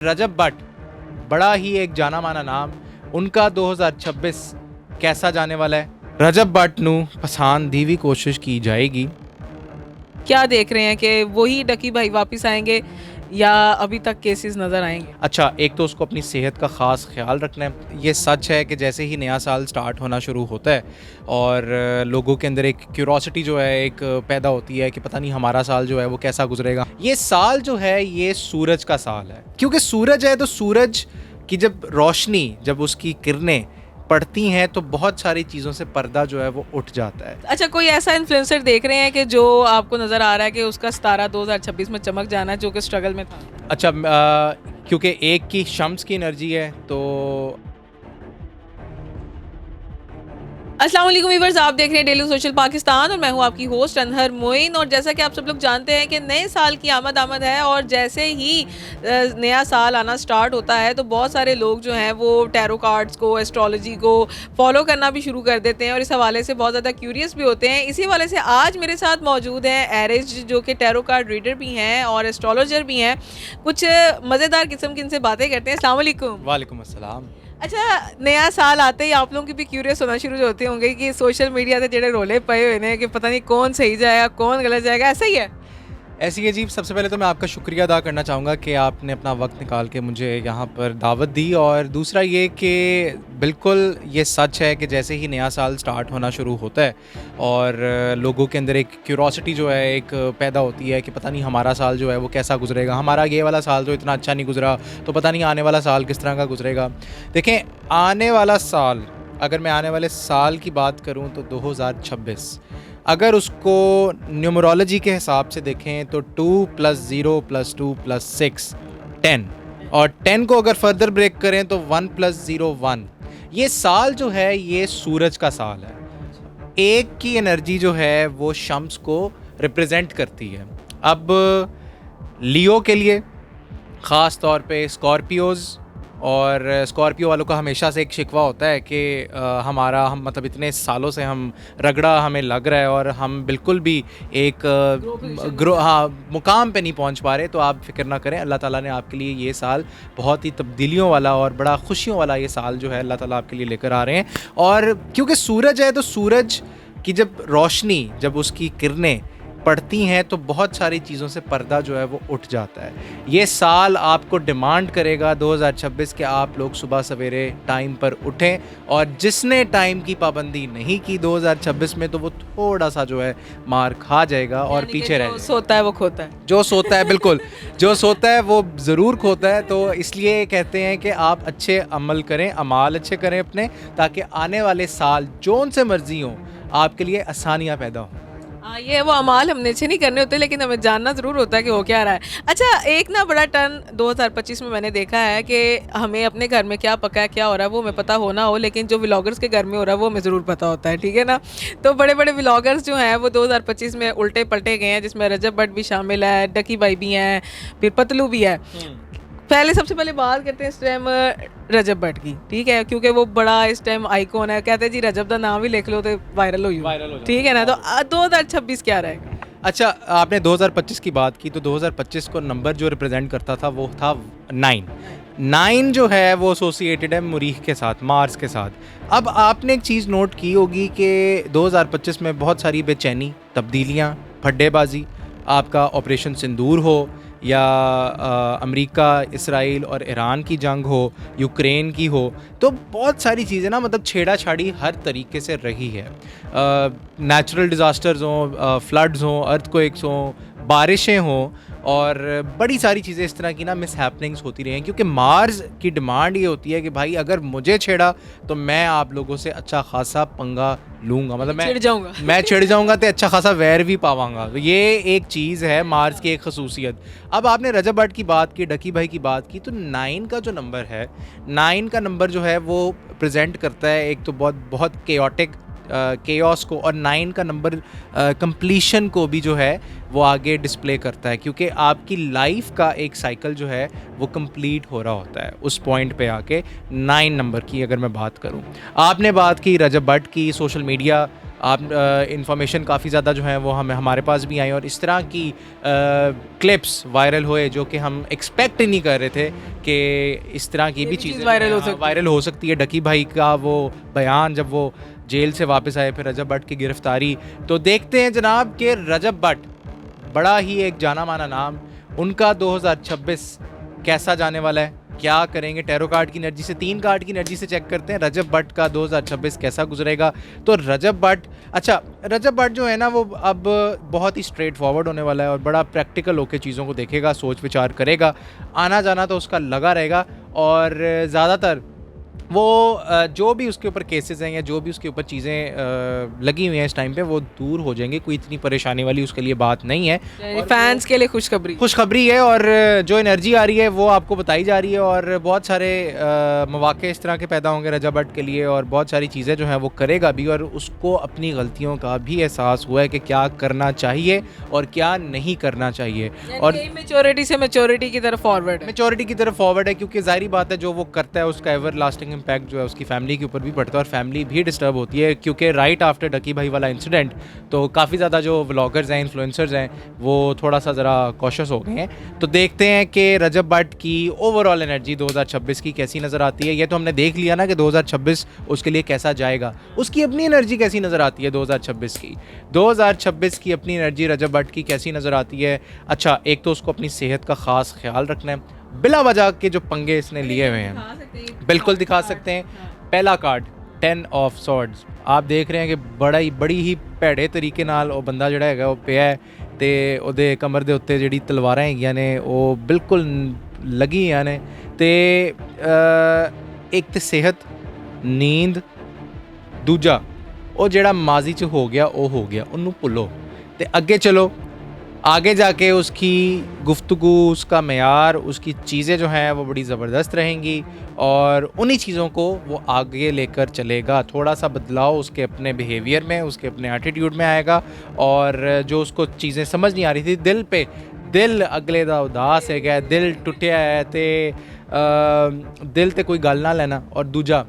रजब भट्ट, बड़ा ही एक जाना माना नाम, उनका 2026 कैसा जाने वाला है? रजब भट्ट ਨੂੰ पसंद ਦੀ ਵੀ कोशिश की जाएगी। क्या देख रहे हैं कि वही डकी भाई वापस आएंगे या अभी तक केसेस नजर आएंगे? अच्छा, एक तो उसको अपनी सेहत का ख़ास ख्याल रखना है। ये सच है कि जैसे ही नया साल स्टार्ट होना शुरू होता है और लोगों के अंदर एक क्यूरोसिटी जो है एक पैदा होती है कि पता नहीं हमारा साल जो है वो कैसा गुजरेगा। ये साल जो है ये सूरज का साल है, क्योंकि सूरज है तो सूरज की जब रोशनी, जब उसकी किरणें पड़ती हैं तो बहुत सारी चीज़ों से पर्दा जो है वो उठ जाता है। अच्छा, कोई ऐसा इन्फ्लुएंसर देख रहे हैं कि जो आपको नजर आ रहा है कि उसका सितारा 2026 में चमक जाना है, जो कि स्ट्रगल में था? अच्छा, क्योंकि एक की शम्स की एनर्जी है तो अस्सलाम वालेकुम व्यूअर्स, आप देख रहे हैं डेली सोशल पाकिस्तान और मैं हूं आपकी होस्ट अनहर मोइन। और जैसा कि आप सब लोग जानते हैं कि नए साल की आमद है और जैसे ही नया साल आना स्टार्ट होता है तो बहुत सारे लोग जो हैं वो टैरो कार्ड्स को, एस्ट्रोलॉजी को फॉलो करना भी शुरू कर देते हैं और इस हवाले से बहुत ज़्यादा क्यूरियस भी होते हैं। इसी हवाले से आज मेरे साथ मौजूद हैं एरिज, जो कि टैरो कार्ड रीडर भी हैं और एस्ट्रोलॉजर भी हैं। कुछ मज़ेदार किस्म की इनसे बातें करते हैं। अस्सलाम वालेकुम। वालेकुम अस्सलाम। अच्छा, नया साल आते ही आप लोगों की भी क्यूरियस होना शुरू होते होंगे कि सोशल मीडिया से जेडे रोले पए हुए हैं कि पता नहीं कौन सही जाएगा कौन गलत जाएगा, ऐसा ही है? ऐसी अजीब। सबसे पहले तो मैं आपका शुक्रिया अदा करना चाहूँगा कि आपने अपना वक्त निकाल के मुझे यहाँ पर दावत दी, और दूसरा ये कि बिल्कुल ये सच है कि जैसे ही नया साल स्टार्ट होना शुरू होता है और लोगों के अंदर एक क्यूरोसिटी जो है एक पैदा होती है कि पता नहीं हमारा साल जो है वो कैसा गुजरेगा, हमारा ये वाला साल जो इतना अच्छा नहीं गुजरा तो पता नहीं आने वाला साल किस तरह का गुजरेगा। देखें, आने वाला साल, अगर मैं आने वाले साल की बात करूं तो 2026, अगर उसको न्यूमरोलॉजी के हिसाब से देखें तो 2 + 0 + 2 + 6 10, और 10 को अगर फर्दर ब्रेक करें तो 1 + 0 1। ये साल जो है ये सूरज का साल है। एक की एनर्जी जो है वो शम्स को रिप्रेजेंट करती है। अब लियो के लिए ख़ास तौर पे स्कॉर्पियोज़, और स्कॉर्पियो वालों का हमेशा से एक शिकवा होता है कि हम मतलब इतने सालों से हम रगड़ा हमें लग रहा है और हम बिल्कुल भी एक मुकाम पे नहीं पहुंच पा रहे। तो आप फिक्र ना करें, अल्लाह ताला ने आपके लिए ये साल बहुत ही तब्दीलियों वाला और बड़ा खुशियों वाला ये साल जो है अल्लाह ताला आपके लिए लेकर आ रहे हैं। और क्योंकि सूरज है तो सूरज की जब रोशनी, जब उसकी किरणें पड़ती हैं तो बहुत सारी चीज़ों से पर्दा जो है वो उठ जाता है। ये साल आपको डिमांड करेगा 2026 के आप लोग सुबह सवेरे टाइम पर उठें, और जिसने टाइम की पाबंदी नहीं की 2026 में तो वो थोड़ा सा जो है मार खा जाएगा और पीछे रह जाएगा। सोता है वो खोता है। जो सोता है, बिल्कुल जो सोता है वो ज़रूर खोता है। तो इसलिए कहते हैं कि आप अच्छे अमल करें, अमाल अच्छे करें अपने, ताकि आने वाले साल जोन से मर्जी हो आपके लिए आसानियाँ पैदा हों। हाँ, ये वो अमाल हमने अच्छे नहीं करने होते, लेकिन हमें जानना ज़रूर होता है कि हो क्या रहा है। अच्छा, एक ना बड़ा टर्न 2025 में मैंने देखा है कि हमें अपने घर में क्या पका है, क्या हो रहा है वो हमें पता होना हो, लेकिन जो व्लॉगर्स के घर में हो रहा है वो हमें ज़रूर पता होता है, ठीक है ना? तो बड़े बड़े व्लॉगर्स जो हैं वो 2025 में उल्टे पलटे गए हैं, जिसमें रजब भट्ट भी शामिल है, डकी भाई भी हैं, फिर पतलू भी है। सबसे पहले बात करते हैं इस टाइम रजब भट्ट की, ठीक है, क्योंकि वो बड़ा इस टाइम आइकॉन है। कहते हैं जी रजब का नाम भी लिख लो तो वायरल हो जाए, ठीक है ना? तो 2026 क्या रहेगा? अच्छा, आपने 2025 की बात की तो 2025 को नंबर जो रिप्रेजेंट करता था वो था 9। 9 जो है वो एसोसिएटेड है मरीख के साथ, मार्स के साथ। अब आपने एक चीज़ नोट की होगी कि 2025 में बहुत सारी बेचैनी, तब्दीलियाँ, फड्डेबाजी, आपका ऑपरेशन सिंदूर हो या अमेरिका, इसराइल और ईरान की जंग हो, यूक्रेन की हो, तो बहुत सारी चीज़ें ना मतलब छेड़ा छाड़ी हर तरीके से रही है। नेचुरल डिज़ास्टर्स हों, फ्लड्स हों, अर्थक्वेक्स हों, बारिशें हों, और बड़ी सारी चीज़ें इस तरह की ना मिस हैपनिंग्स होती रही हैं, क्योंकि मार्स की डिमांड ये होती है कि भाई अगर मुझे छेड़ा तो मैं आप लोगों से अच्छा खासा पंगा लूँगा, मतलब मैं छिड़ जाऊँगा तो अच्छा खासा वैर भी पावांगा। तो ये एक चीज़ है मार्स की एक खसूसियत। अब आपने रजब भट्ट की बात की, डकी भाई की बात की, तो 9 का जो नंबर है, 9 का नंबर जो है वो प्रेजेंट करता है एक तो बहुत बहुत केओटिक केओस को, और 9 का नंबर कंप्लीशन को भी जो है वो आगे डिस्प्ले करता है, क्योंकि आपकी लाइफ का एक साइकिल जो है वो कंप्लीट हो रहा होता है उस पॉइंट पे आके। 9 नंबर की अगर मैं बात करूं, आपने बात की रजब भट्ट की, सोशल मीडिया आप इंफॉर्मेशन काफ़ी ज़्यादा जो है वो हमारे पास भी आई, और इस तरह की क्लिप्स वायरल हुए जो कि हम एक्सपेक्ट ही नहीं कर रहे थे कि इस तरह की भी चीज़ें वायरल हो सकती है। डकी भाई का वो बयान जब वो जेल से वापस आए, फिर रजब भट्ट की गिरफ्तारी, तो देखते हैं जनाब कि रजब भट्ट, बड़ा ही एक जाना माना नाम, उनका 2026 कैसा जाने वाला है, क्या करेंगे। टैरो कार्ड की एनर्जी से, 3 कार्ड की एनर्जी से चेक करते हैं रजब भट्ट का 2026 कैसा गुजरेगा। तो रजब भट्ट, अच्छा रजब भट्ट जो है ना वो अब बहुत ही स्ट्रेट फॉरवर्ड होने वाला है और बड़ा प्रैक्टिकल होकर चीज़ों को देखेगा, सोच विचार करेगा, आना जाना तो उसका लगा रहेगा, और ज़्यादातर वो जो भी उसके ऊपर केसेस हैं या जो भी उसके ऊपर चीज़ें लगी हुई हैं इस टाइम पे, वो दूर हो जाएंगे। कोई इतनी परेशानी वाली उसके लिए बात नहीं है, फैंस के लिए खुशखबरी है, और जो एनर्जी आ रही है वो आपको बताई जा रही है, और बहुत सारे मौके इस तरह के पैदा होंगे रजब भट्ट के लिए, और बहुत सारी चीज़ें जो हैं वो करेगा भी, और उसको अपनी गलतियों का भी एहसास हुआ है कि क्या करना चाहिए और क्या नहीं करना चाहिए, और मेच्योरिटी से मेच्योरिटी की तरफ फॉरवर्ड है, क्योंकि जाहिर बात है जो वो करता है उसका एवर लास्टिंग इम्पैक्ट जो है उसकी फैमिली के ऊपर भी पड़ता है, और फैमिली भी डिस्टर्ब होती है, क्योंकि राइट आफ्टर डकी भाई वाला इंसिडेंट तो काफ़ी ज़्यादा जो व्लॉगर्स हैं, इन्फ्लुएंसर्स हैं, वो थोड़ा सा ज़रा कॉशियस हो गए हैं। तो देखते हैं कि रजब भट्ट की ओवरऑल एनर्जी 2026 की कैसी नज़र आती है। ये तो हमने देख लिया ना कि 2026 उसके लिए कैसा जाएगा, उसकी अपनी एनर्जी कैसी नज़र आती है 2026 की अपनी एनर्जी रजब भट्ट की कैसी नज़र आती है। अच्छा, एक तो उसको अपनी सेहत का ख़ास ख्याल रखना है, बिला वजह के जो पंगे इसने लिए हुए हैं बिल्कुल दिखा सकते हैं। पहला कार्ड 10 ऑफ सॉर्ड्स, आप देख रहे हैं कि बड़ी ही भैड़े तरीके नाल वो बंदा जिहड़ा हैगा वो पिया है, ते ਉਹਦੇ कमर ਦੇ ਉੱਤੇ ਜਿਹੜੀ ਤਲਵਾਰਾਂ ਹੈਗੀਆਂ ਨੇ ਉਹ ਬਿਲਕੁਲ ਲੱਗੀ ਹੋਈਆਂ ਨੇ, ਤੇ ਇੱਕ ਤੇ ਸਿਹਤ, ਨੀਂਦ, ਦੂਜਾ ਉਹ ਜਿਹੜਾ ਮਾਜ਼ੀ 'ਚ ਹੋ ਗਿਆ ਉਹ ਹੋ ਗਿਆ, ਉਹਨੂੰ ਭੁੱਲੋ ਤੇ ਅੱਗੇ चलो। आगे जाके उसकी गुफ्तगू, उसका मेयार, उसकी चीज़ें जो हैं वो बड़ी ज़बरदस्त रहेंगी, और उन्हीं चीज़ों को वो आगे लेकर चलेगा। थोड़ा सा बदलाव उसके अपने बिहेवियर में, उसके अपने एटीट्यूड में आएगा, और जो उसको चीज़ें समझ नहीं आ रही थी, दिल अगले दा उदास है, गया दिल टुटिया है, तो दिल ते कोई गल ना लेना। और दूजा,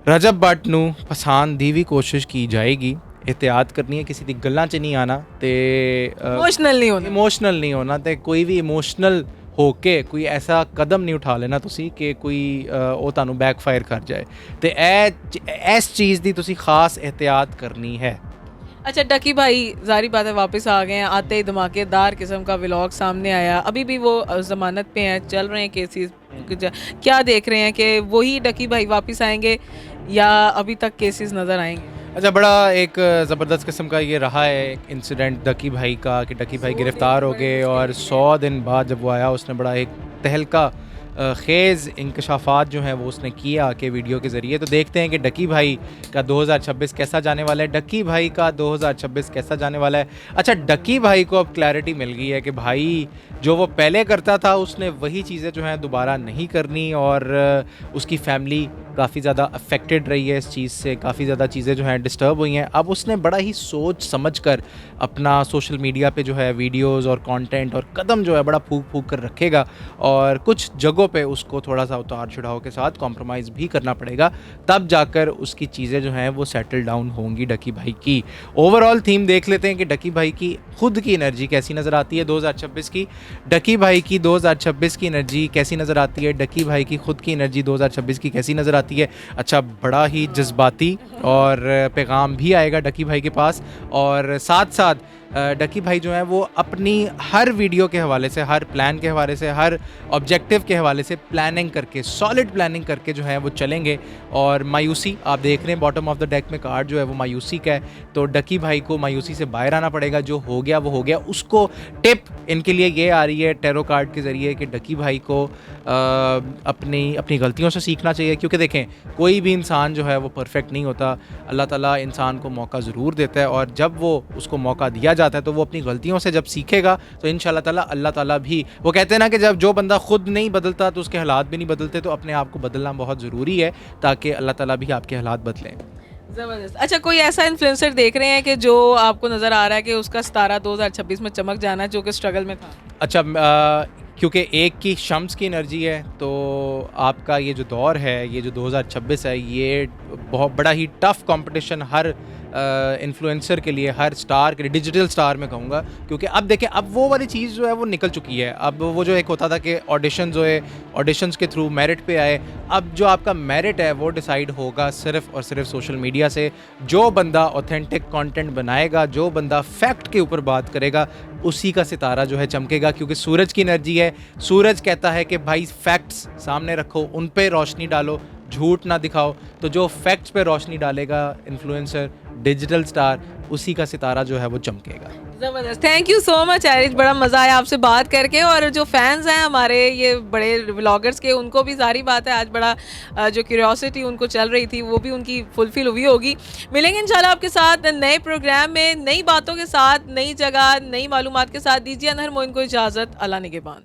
रजब भट्ट नू पसंद दी भी कोशिश की जाएगी, एहतियात करनी है, किसी दी गल्लां च नहीं आना, ते इमोशनल नहीं होना, ते कोई भी इमोशनल होके कोई ऐसा कदम नहीं उठा लेना तुसी कि कोई वो तुहानू बैकफायर कर जाए, ते इस चीज़ दी तुसी खास एहतियात करनी है। अच्छा, डकी भाई जारी बात है वापस आ गए हैं, आते ही धमाकेदार किस्म का व्लॉग सामने आया, अभी भी वो ज़मानत पे हैं, चल रहे हैं केसेस, क्या देख रहे हैं कि वही डकी भाई वापस आएंगे या अभी तक केसेस नज़र आएंगे? अच्छा, बड़ा एक ज़बरदस्त किस्म का ये रहा है इंसिडेंट डकी भाई का, कि डकी भाई गिरफ़्तार हो गए, और 100 दिन बाद जब वो आया उसने बड़ा एक तहलका ख़ेज़ इंकशाफात जो हैं वो उसने किया के वीडियो के ज़रिए। तो देखते हैं कि डकी भाई का 2026 कैसा जाने वाला है, डकी भाई का 2026 कैसा जाने वाला है। अच्छा, डकी भाई को अब क्लैरिटी मिल गई है कि भाई जो वो पहले करता था उसने वही चीज़ें जो हैं दोबारा नहीं करनी, और उसकी फैमिली काफ़ी ज़्यादा अफेक्टेड रही है इस चीज़ से, काफ़ी ज़्यादा चीज़ें जो हैं डिस्टर्ब हुई हैं। अब उसने बड़ा ही सोच समझ कर अपना सोशल मीडिया पे जो है वीडियोस और कंटेंट और कदम जो है बड़ा फूक फूक कर रखेगा, और कुछ जगहों पे उसको थोड़ा सा उतार चढ़ाव के साथ कॉम्प्रोमाइज़ भी करना पड़ेगा, तब जाकर उसकी चीज़ें जो हैं वो सेटल डाउन होंगी डकी भाई की। ओवरऑल थीम देख लेते हैं कि डकी भाई की खुद की एनर्जी कैसी नज़र आती है 2026 की, डकी भाई की 2026 की एनर्जी कैसी नज़र आती है, डकी भाई की खुद की एनर्जी 2026 की कैसी नज़र आती है। अच्छा, बड़ा ही जज्बाती और पैगाम भी आएगा डकी भाई के पास, और साथ साथ डकी भाई जो हैं वो अपनी हर वीडियो के हवाले से, हर प्लान के हवाले से, हर ऑब्जेक्टिव के हवाले से प्लानिंग करके, सॉलिड प्लानिंग करके जो है वो चलेंगे। और मायूसी आप देख रहे हैं बॉटम ऑफ द डेक में कार्ड जो है वो मायूसी का है, तो डकी भाई को मायूसी से बाहर आना पड़ेगा, जो हो गया वो हो गया। उसको टिप इनके लिए ये आ रही है टैरो कार्ड के ज़रिए कि डकी भाई को अपनी गलतियों से सीखना चाहिए, क्योंकि देखें कोई भी इंसान जो है वो परफेक्ट नहीं होता, अल्लाह ताला इंसान को मौका ज़रूर देता है, और जब वो उसको मौका दिया जाता है तो वो अपनी गलतियों से जब सीखेगा तो इंशाल्लाह ताला अल्लाह ताला भी, वो कहते हैं ना कि जब जो बंदा खुद नहीं बदलता तो उसके हालात भी नहीं बदलते, तो अपने आप को बदलना बहुत ज़रूरी है ताकि अल्लाह ताला भी आपके हालात बदलें। ज़बरदस्त। अच्छा, कोई ऐसा इन्फ्लुएंसर देख रहे हैं कि जो आपको नज़र आ रहा है कि उसका सितारा 2026 में चमक जाना है, जो कि स्ट्रगल में था? अच्छा क्योंकि एक की शम्स की एनर्जी है, तो आपका ये जो दौर है, ये जो 2026 है, ये बहुत बड़ा ही टफ कंपटीशन हर इन्फ्लुएंसर के लिए, हर स्टार के लिए, डिजिटल स्टार मैं कहूँगा। क्योंकि अब देखें, अब वो वाली चीज़ जो है वो निकल चुकी है। अब वो जो एक होता था कि ऑडिशन जो है, ऑडिशंस के थ्रू मेरिट पे आए, अब जो आपका मेरिट है वो डिसाइड होगा सिर्फ़ और सिर्फ सोशल मीडिया से। जो बंदा ऑथेंटिक कंटेंट बनाएगा, जो बंदा फैक्ट के ऊपर बात करेगा, उसी का सितारा जो है चमकेगा। क्योंकि सूरज की एनर्जी है, सूरज कहता है कि भाई फैक्ट्स सामने रखो, उन पे रोशनी डालो, झूठ ना दिखाओ। तो जो फैक्ट्स पे रोशनी डालेगा इन्फ्लुएंसर, डिजिटल स्टार, उसी का सितारा जो है वो चमकेगा। ज़बरदस्त। थैंक यू सो मच एरिज, बड़ा मज़ा आया आपसे बात करके। और जो फैंस हैं हमारे ये बड़े व्लॉगर्स के, उनको भी ज़ाहिर बात है आज बड़ा जो क्यूरियोसिटी उनको चल रही थी वो भी उनकी फुलफिल हुई होगी। मिलेंगे इंशाल्लाह आपके साथ नए प्रोग्राम में, नई बातों के साथ, नई जगह, नई मालूमात के साथ। दीजिए अनहर मोइन को इजाज़त। अल्लाह निगहबान।